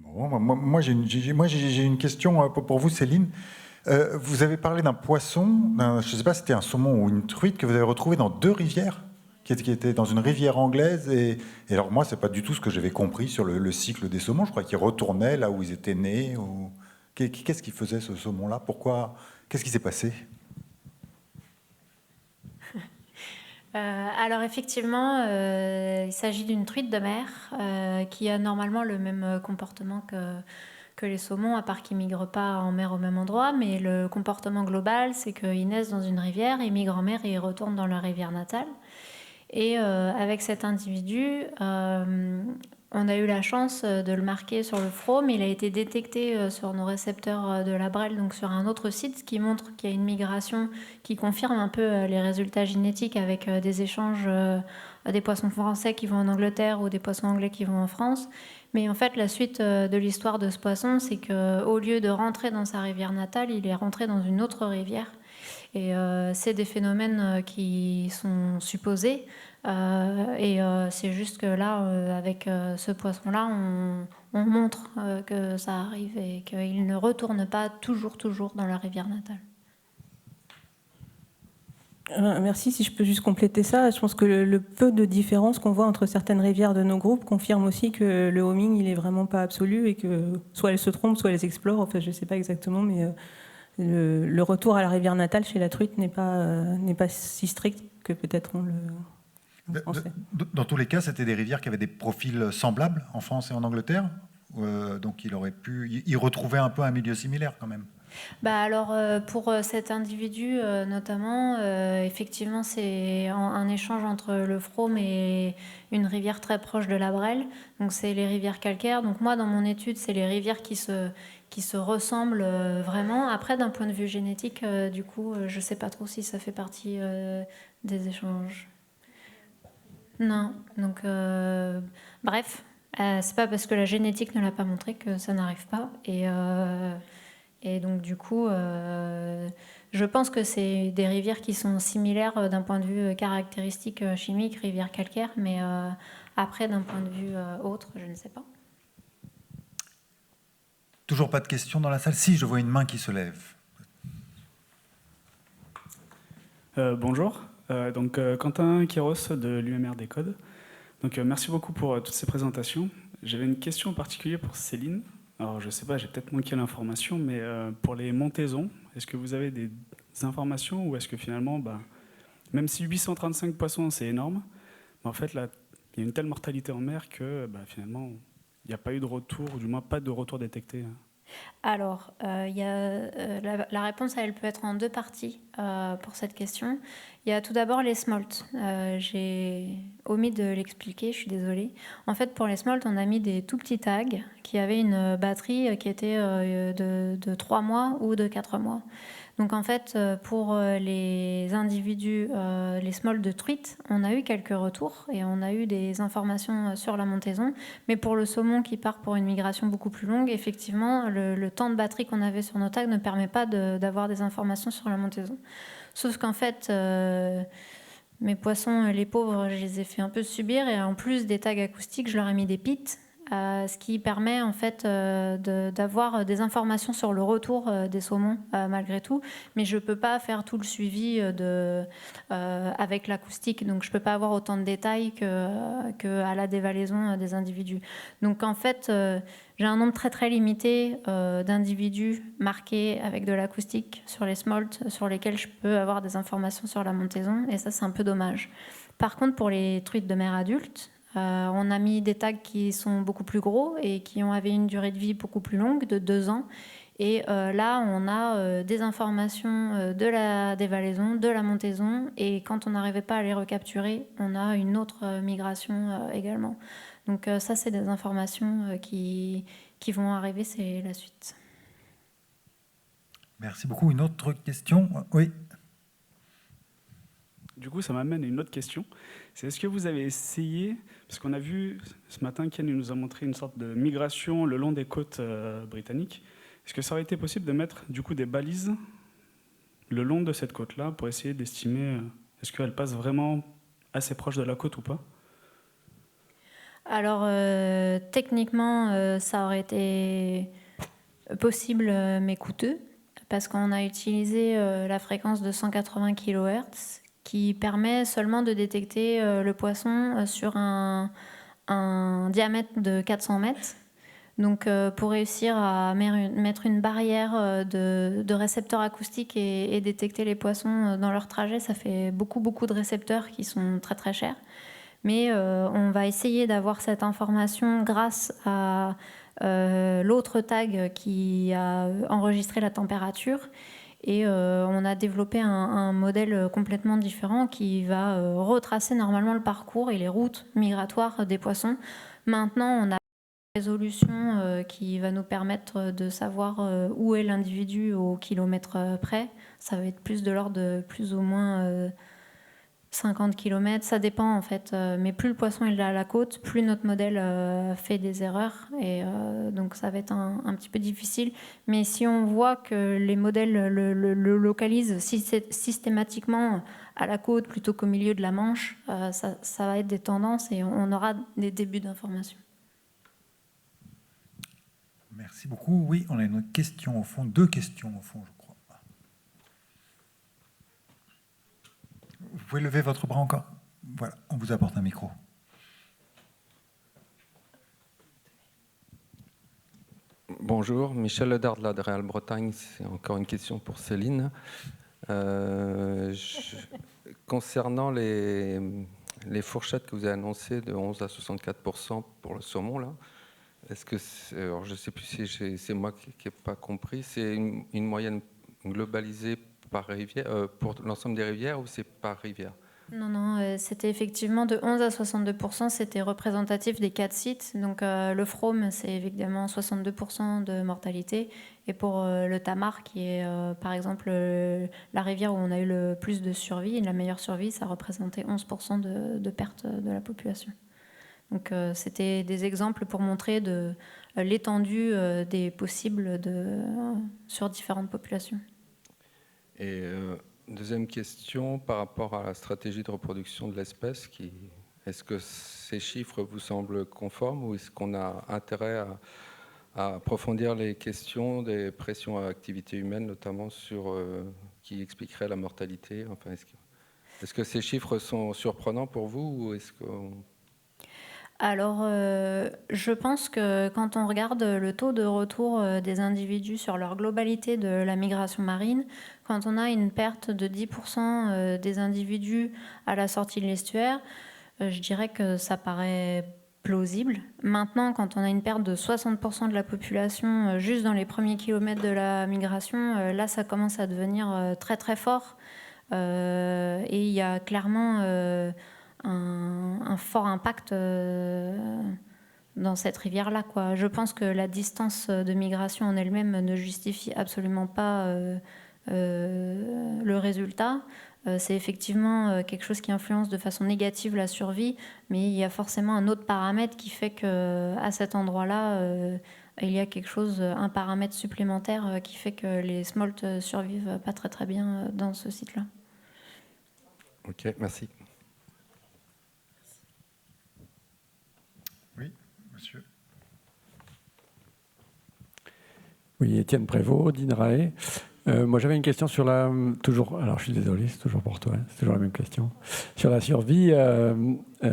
Bon, j'ai une question pour vous, Céline. Vous avez parlé d'un poisson, je ne sais pas si c'était un saumon ou une truite, que vous avez retrouvé dans deux rivières, qui était dans une rivière anglaise. Et alors moi, c'est pas du tout ce que j'avais compris sur le cycle des saumons. Je crois qu'ils retournaient là où ils étaient nés. Qu'est-ce qu'il faisait ce saumon-là? Pourquoi? Qu'est-ce qui s'est passé? Alors effectivement, il s'agit d'une truite de mer qui a normalement le même comportement que les saumons, à part qu'ils ne migrent pas en mer au même endroit. Mais le comportement global, c'est qu'ils naissent dans une rivière, ils migrent en mer et ils retournent dans leur rivière natale. Et avec cet individu, on a eu la chance de le marquer sur le frôme. Il a été détecté sur nos récepteurs de la Brelle, donc sur un autre site, ce qui montre qu'il y a une migration qui confirme un peu les résultats génétiques avec des échanges des poissons français qui vont en Angleterre ou des poissons anglais qui vont en France. Mais en fait, la suite de l'histoire de ce poisson, c'est qu'au lieu de rentrer dans sa rivière natale, il est rentré dans une autre rivière. Et c'est des phénomènes qui sont supposés. C'est juste que là, avec ce poisson-là, on montre que ça arrive et qu'il ne retourne pas toujours dans la rivière natale. Merci. Si je peux juste compléter ça, je pense que le peu de différence qu'on voit entre certaines rivières de nos groupes confirme aussi que le homing, il est vraiment pas absolu et que soit elles se trompent, soit elles explorent. Enfin, je sais pas exactement, mais le retour à la rivière natale chez la truite n'est pas si strict que peut-être on le pensait. Dans tous les cas, c'était des rivières qui avaient des profils semblables en France et en Angleterre. Donc il aurait pu y retrouver un peu un milieu similaire quand même. Alors, pour cet individu notamment, effectivement, c'est un échange entre le Frôme et une rivière très proche de la Brelle. Donc, c'est les rivières calcaires. Donc, moi, dans mon étude, c'est les rivières qui se ressemblent vraiment. Après, d'un point de vue génétique, du coup, je ne sais pas trop si ça fait partie des échanges. Non. Donc, bref, c'est pas parce que la génétique ne l'a pas montré que ça n'arrive pas. Et donc du coup, je pense que c'est des rivières qui sont similaires d'un point de vue caractéristique chimique, rivières calcaires, mais après d'un point de vue autre, je ne sais pas. Toujours pas de questions dans la salle? Si, je vois une main qui se lève. Bonjour, Quentin Quiros de l'UMR des Codes. Merci beaucoup pour toutes ces présentations. J'avais une question en particulier pour Céline. Alors je ne sais pas, j'ai peut-être manqué l'information, mais pour les montaisons, est-ce que vous avez des informations ou est-ce que finalement, même si 835 poissons c'est énorme, en fait là, il y a une telle mortalité en mer que finalement, il n'y a pas eu de retour, ou du moins pas de retour détecté? Alors, la réponse, elle peut être en deux parties pour cette question. Il y a tout d'abord les smolts. J'ai omis de l'expliquer, je suis désolée. En fait, pour les smolts, on a mis des tout petits tags qui avaient une batterie qui était de 3 mois ou de 4 mois. Donc en fait, pour les individus, les smolts de truite, on a eu quelques retours et on a eu des informations sur la montaison. Mais pour le saumon qui part pour une migration beaucoup plus longue, effectivement, le temps de batterie qu'on avait sur nos tags ne permet pas d'avoir des informations sur la montaison. Sauf qu'en fait, mes poissons, les pauvres, je les ai fait un peu subir. Et en plus des tags acoustiques, je leur ai mis des pits. Ce qui permet en fait d'avoir des informations sur le retour des saumons malgré tout, mais je peux pas faire tout le suivi avec l'acoustique, donc je peux pas avoir autant de détails que à la dévalaison des individus. Donc en fait, j'ai un nombre très très limité d'individus marqués avec de l'acoustique sur les smolts, sur lesquels je peux avoir des informations sur la montaison, et ça c'est un peu dommage. Par contre, pour les truites de mer adultes, on a mis des tags qui sont beaucoup plus gros et qui avaient une durée de vie beaucoup plus longue, de 2 ans. Et là, on a des informations de la dévalaison, de la montaison. Et quand on n'arrivait pas à les recapturer, on a une autre migration également. Donc ça, c'est des informations qui vont arriver, c'est la suite. Merci beaucoup. Une autre question? Oui. Du coup, ça m'amène à une autre question. C'est est-ce que vous avez essayé, parce qu'on a vu ce matin, Ken nous a montré une sorte de migration le long des côtes britanniques. Est-ce que ça aurait été possible de mettre du coup des balises le long de cette côte-là pour essayer d'estimer est-ce qu'elle passe vraiment assez proche de la côte ou pas? Alors, techniquement, ça aurait été possible, mais coûteux, parce qu'on a utilisé la fréquence de 180 kHz, qui permet seulement de détecter le poisson sur un diamètre de 400 mètres. Donc, pour réussir à mettre une barrière de récepteurs acoustiques et détecter les poissons dans leur trajet, ça fait beaucoup de récepteurs qui sont très très chers. Mais on va essayer d'avoir cette information grâce à l'autre tag qui a enregistré la température. Et on a développé un modèle complètement différent qui va retracer normalement le parcours et les routes migratoires des poissons. Maintenant, on a une résolution qui va nous permettre de savoir où est l'individu au kilomètre près. Ça va être plus de l'ordre de plus ou moins 50 km, ça dépend en fait. Mais plus le poisson est à la côte, plus notre modèle fait des erreurs. Et donc ça va être un petit peu difficile. Mais si on voit que les modèles le localisent systématiquement à la côte plutôt qu'au milieu de la Manche, ça va être des tendances et on aura des débuts d'informations. Merci beaucoup. Oui, on a une question au fond, 2 questions au fond, je crois. Vous pouvez lever votre bras encore? Voilà, on vous apporte un micro. Bonjour, Michel Ledardla de Réal Bretagne. C'est encore une question pour Céline. Concernant les fourchettes que vous avez annoncées de 11 à 64% pour le saumon, là, est-ce que alors je ne sais plus si c'est moi qui n'ai pas compris, c'est une moyenne globalisée par rivière, pour l'ensemble des rivières ou c'est par rivière? Non, c'était effectivement de 11 à 62%, c'était représentatif des 4 sites. Donc le Frome, c'est évidemment 62% de mortalité. Et pour le Tamar, qui est par exemple la rivière où on a eu le plus de survie, la meilleure survie, ça représentait 11% de perte de la population. Donc c'était des exemples pour montrer l'étendue des possibles sur différentes populations. Et deuxième question, par rapport à la stratégie de reproduction de l'espèce, est-ce que ces chiffres vous semblent conformes ou est-ce qu'on a intérêt à approfondir les questions des pressions à activité humaine, notamment qui expliqueraient la mortalité? Enfin, est-ce que ces chiffres sont surprenants pour vous ou est-ce que... Alors, je pense que quand on regarde le taux de retour des individus sur leur globalité de la migration marine, quand on a une perte de 10% des individus à la sortie de l'estuaire, je dirais que ça paraît plausible. Maintenant, quand on a une perte de 60% de la population juste dans les premiers kilomètres de la migration, là, ça commence à devenir très très fort. Et il y a clairement un fort impact dans cette rivière-là, quoi. Je pense que la distance de migration en elle-même ne justifie absolument pas le résultat. C'est effectivement quelque chose qui influence de façon négative la survie, mais il y a forcément un autre paramètre qui fait qu'à cet endroit-là, il y a un paramètre supplémentaire qui fait que les smolts survivent pas très très bien dans ce site-là. Ok, merci. Oui, monsieur. Oui, Étienne Prévost, d'INRAE. Moi, j'avais une question sur toujours, alors je suis désolé, c'est toujours pour toi, hein, c'est toujours la même question. Sur la survie,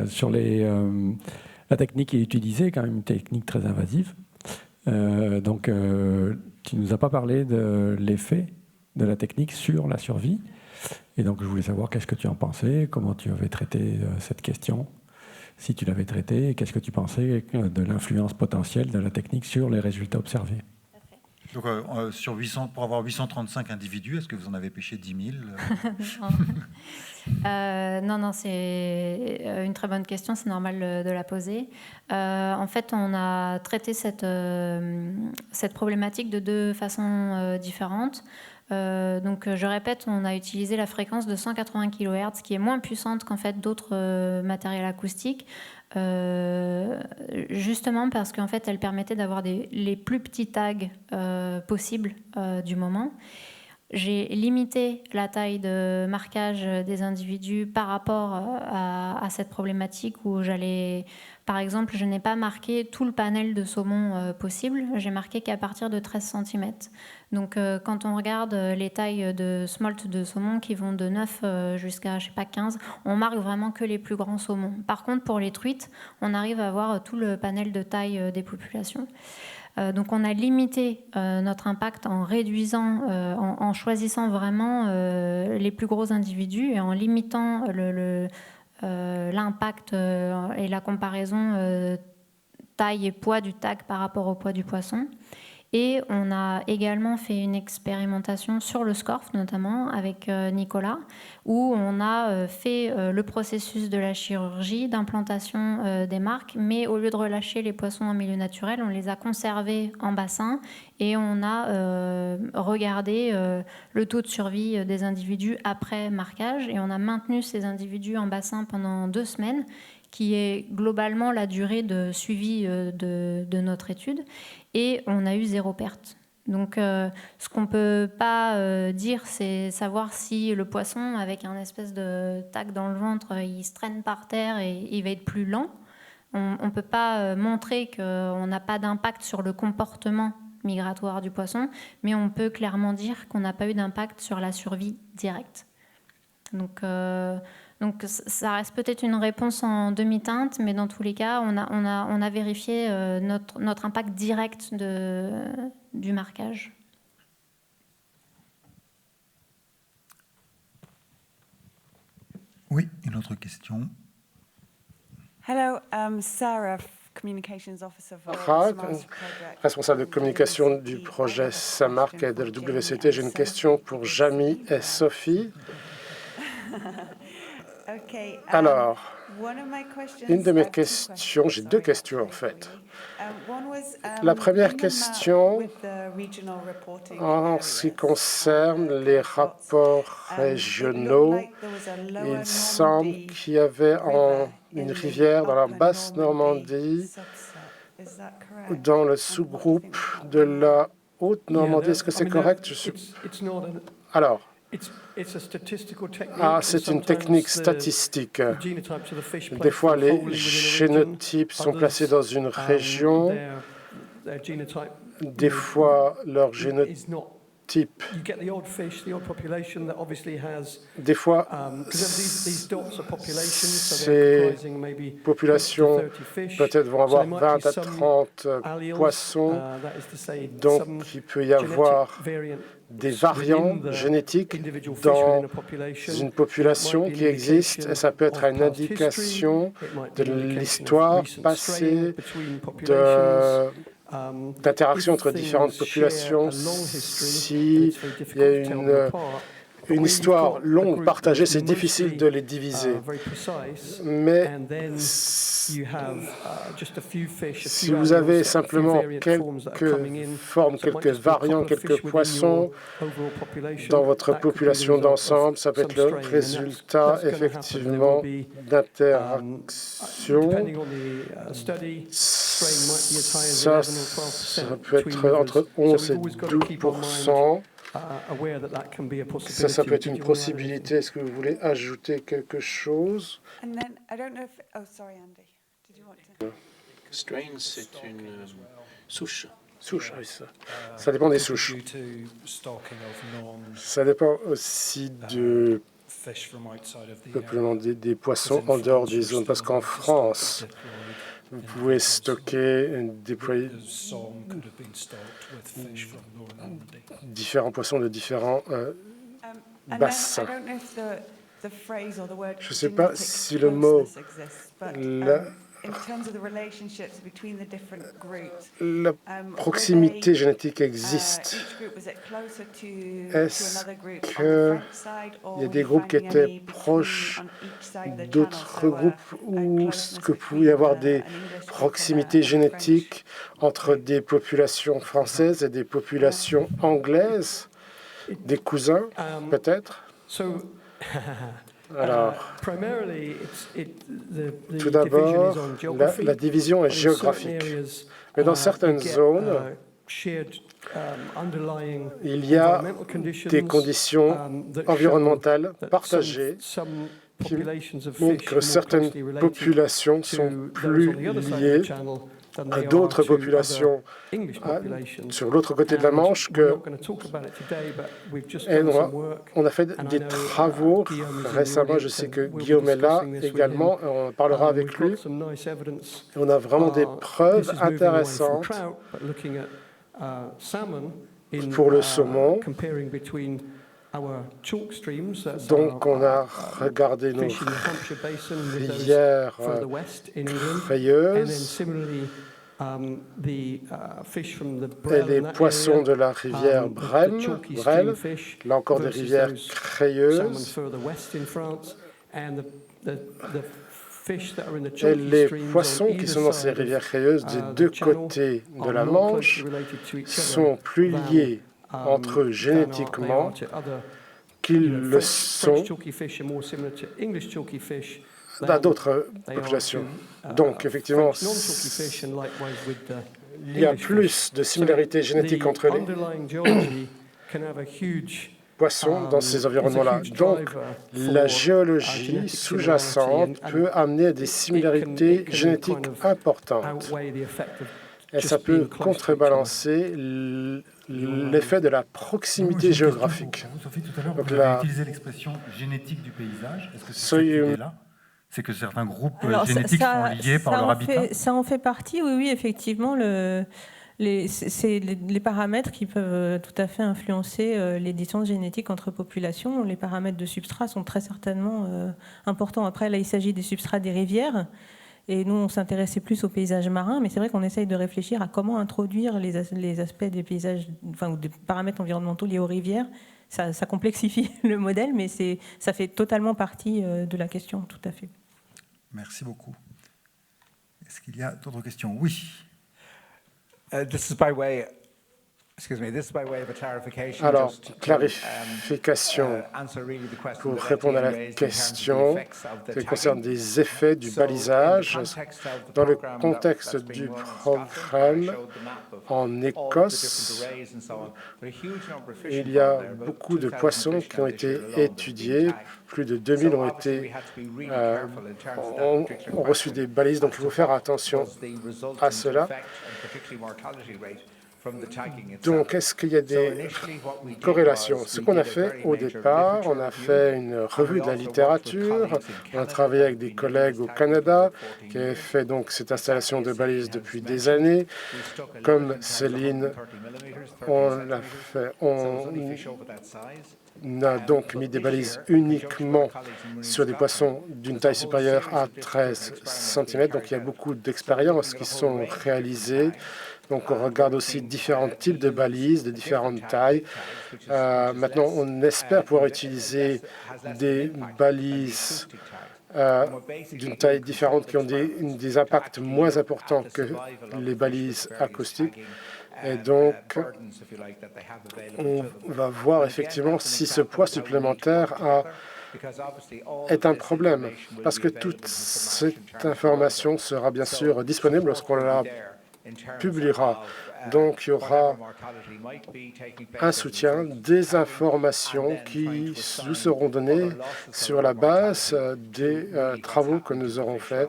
sur la technique qui est utilisée, quand même une technique très invasive. Donc, tu ne nous as pas parlé de l'effet de la technique sur la survie. Et donc, je voulais savoir qu'est-ce que tu en pensais, comment tu avais traité cette question, si tu l'avais traitée, et qu'est-ce que tu pensais de l'influence potentielle de la technique sur les résultats observés. Donc, pour avoir 835 individus, est-ce que vous en avez pêché 10 000 Non, c'est une très bonne question, c'est normal de la poser. En fait, on a traité cette problématique de 2 façons différentes. Donc, je répète, on a utilisé la fréquence de 180 kHz, qui est moins puissante qu'en fait d'autres matériels acoustiques, justement parce qu'en fait, elle permettait d'avoir les plus petits tags possibles du moment. j'ai limité la taille de marquage des individus par rapport à cette problématique où j'allais, par exemple, je n'ai pas marqué tout le panel de saumon possible, j'ai marqué qu'à partir de 13 cm. Donc quand on regarde les tailles de smolt de saumon qui vont de 9 jusqu'à, je sais pas, 15, on marque vraiment que les plus grands saumons. Par contre, pour les truites, on arrive à voir tout le panel de taille des populations. Donc on a limité notre impact en réduisant, en choisissant vraiment les plus gros individus et en limitant l'impact et la comparaison taille et poids du tag par rapport au poids du poisson. Et on a également fait une expérimentation sur le scorf, notamment avec Nicolas, où on a fait le processus de la chirurgie d'implantation des marques, mais au lieu de relâcher les poissons en milieu naturel, on les a conservés en bassin et on a regardé le taux de survie des individus après marquage et on a maintenu ces individus en bassin pendant 2 semaines, qui est globalement la durée de suivi de notre étude, et on a eu 0 perte. Donc ce qu'on ne peut pas dire, c'est savoir si le poisson, avec un espèce de tac dans le ventre, il se traîne par terre et il va être plus lent. On ne peut pas montrer qu'on n'a pas d'impact sur le comportement migratoire du poisson, mais on peut clairement dire qu'on n'a pas eu d'impact sur la survie directe. Donc ça reste peut-être une réponse en demi-teinte, mais dans tous les cas, on a vérifié notre impact direct du marquage. Oui, une autre question. Hello, Sarah, Communications Officer for Sarah, Samar's project. responsable de communication du projet Samarc et de WCT. J'ai une question pour Jamie et Sophie. Okay, Alors, one of my questions, une de mes two questions, j'ai 2 questions en fait. One was, La première in the map question, with the regional reporting en ce qui areas, concerne les rapports it régionaux, looked like there was a lower il semble Normandy qu'il y avait une in the rivière dans la upper basse Normandy Normandie, subset. Is that correct? dans le And what do you sous-groupe think de la Haute-Normandie. Est-ce que c'est correct? Alors, c'est une technique statistique. Des fois, les génotypes sont placés dans une région. Des fois, leur génotype, des fois, ces populations peut-être vont avoir 20 à 30 poissons. Donc, il peut y avoir des variants génétiques dans une population qui existe, et ça peut être une indication de l'histoire passée, d'interaction entre différentes populations. S'il y a une histoire longue partagée, c'est difficile de les diviser. Mais si vous avez simplement quelques formes, quelques variants, quelques poissons dans votre population d'ensemble, ça peut être le résultat effectivement d'interaction. Ça peut être entre 11 et 12%. Ça peut être une possibilité. Est-ce que vous voulez ajouter quelque chose? And then, I don't know if... Oh, sorry, Andy. Did you want to... Strain, c'est une souche. Souche, oui, ça dépend des souches. Ça dépend aussi du peuplement des poissons en dehors des zones. Parce qu'en France, vous pouvez stocker, déployer différents poissons de différents bassins. Je ne sais pas si le mot, la proximité génétique existe. Est-ce qu'il y a des groupes qui étaient proches d'autres groupes ou est-ce que pouvait y avoir des proximités génétiques entre des populations françaises et des populations anglaises, des cousins peut-être? Alors, tout d'abord, la division est géographique. Mais dans certaines zones, Il y a des conditions environnementales partagées qui montrent que certaines populations sont plus liées à d'autres populations sur l'autre côté de la Manche on a fait des travaux récemment. Je sais que Guillaume est là également, on parlera avec lui. On a vraiment des preuves intéressantes pour le saumon. Donc, on a regardé nos rivières crayeuses et les poissons de la rivière Brel, là encore des rivières crayeuses. Et les poissons qui sont dans ces rivières crayeuses des deux côtés de la Manche sont plus liés entre eux génétiquement qu'ils le sont dans d'autres populations. Donc, effectivement, il y a plus de similarités génétiques entre les poissons dans ces environnements-là. Donc, la géologie sous-jacente peut amener à des similarités génétiques importantes. Et ça peut contrebalancer l'effet de la proximité géographique. Sophie, tout à l'heure, vous avez utilisé l'expression génétique du paysage. Est-ce que c'est cette idée-là ? C'est que certains groupes génétiques sont liés par leur habitat ? Ça en fait partie, oui, effectivement. C'est les paramètres qui peuvent tout à fait influencer les distances génétiques entre populations. Les paramètres de substrat sont très certainement importants. Après, là, il s'agit des substrats des rivières. Et nous, on s'intéressait plus aux paysages marins, mais c'est vrai qu'on essaye de réfléchir à comment introduire les aspects des paysages, enfin, ou des paramètres environnementaux liés aux rivières. Ça complexifie le modèle, mais ça fait totalement partie de la question, tout à fait. Merci beaucoup. Est-ce qu'il y a d'autres questions ? Oui. Alors, clarification pour répondre à la question qui concerne des effets du balisage. Dans le contexte du programme en Écosse, il y a beaucoup de poissons qui ont été étudiés. Plus de 2000 ont reçu des balises, donc il faut faire attention à cela. Donc, est-ce qu'il y a des corrélations? Ce qu'on a fait au départ, on a fait une revue de la littérature, on a travaillé avec des collègues au Canada qui avaient fait donc cette installation de balises depuis des années. Comme Céline, on a donc mis des balises uniquement sur des poissons d'une taille supérieure à 13 cm. Donc, il y a beaucoup d'expériences qui sont réalisées. Donc, on regarde aussi différents types de balises, de différentes tailles. Maintenant, on espère pouvoir utiliser des balises d'une taille différente qui ont des impacts moins importants que les balises acoustiques. Et donc, on va voir effectivement si ce poids supplémentaire est un problème, parce que toute cette information sera bien sûr disponible lorsqu'on la publiera. Donc, il y aura un soutien, des informations qui nous seront données sur la base des travaux que nous aurons faits.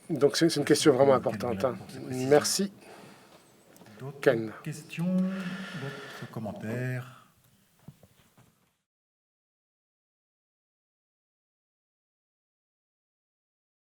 Donc, c'est une question vraiment importante. Merci. D'autres questions, d'autres commentaires?